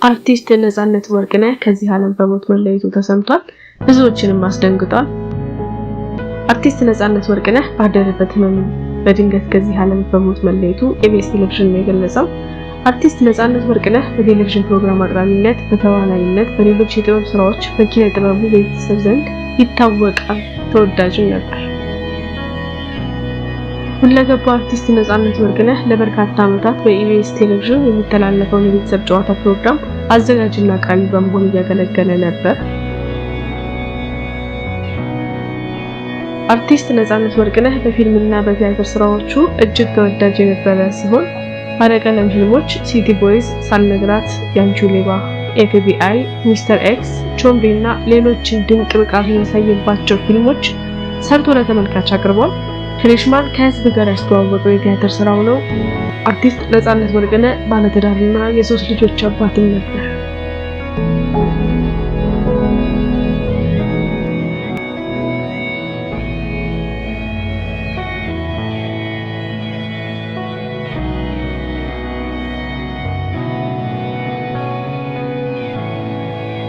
አርቲስት ነፃነት ወርቅነህ ከዚህ ዓለም በሞት መለየቱ ተሰምቷል። ብዙዎችንም አስደንግጧል። አርቲስት ነፃነት ወርቅነህ ባደረበት ህመም በድንገት ከዚህ ዓለም በሞት መለየቱ ኢቢኤስ ቴሌቪዥን ነው የገለጸው። አርቲስት ነፃነት ወርቅነህ በቴሌቪዥን ፕሮግራም አቅራቢነት፣ በተዋናይነት፣ በሌሎች የጥበብ ስራዎች በኪነ ጥበቡ ቤተሰብ ዘንድ ይታወቃል፣ ተወዳጅም ነበር። ሁለገብ አርቲስት ነፃነት ወርቅነህ ለበርካታ ዓመታት በኢቢኤስ ቴሌቪዥን የሚተላለፈውን የቤተሰብ ጨዋታ ፕሮግራም አዘጋጅና አቅራቢ በመሆን እያገለገለ ነበር። አርቲስት ነፃነት ወርቅነህ በፊልምና በቲያትር ስራዎቹ እጅግ ተወዳጅ የነበረ ሲሆን ባለቀለም ፊልሞች ሲቲ ቦይዝ፣ ሳልነግራት፣ ያንቺ ሌባ፣ ኤፍቢአይ፣ ሚስተር ኤክስ፣ ቾምቤና ሌሎችን ድንቅ ብቃቱን ያሳየባቸው ፊልሞች ሰርቶ ለተመልካች አቅርቧል። ፍሬሽማን ከህዝብ ጋር ያስተዋወቀው የቲያትር ስራው ነው። አርቲስት ነፃነት ወርቅነህ ባለትዳርና የ3 ልጆች አባትም ነበር።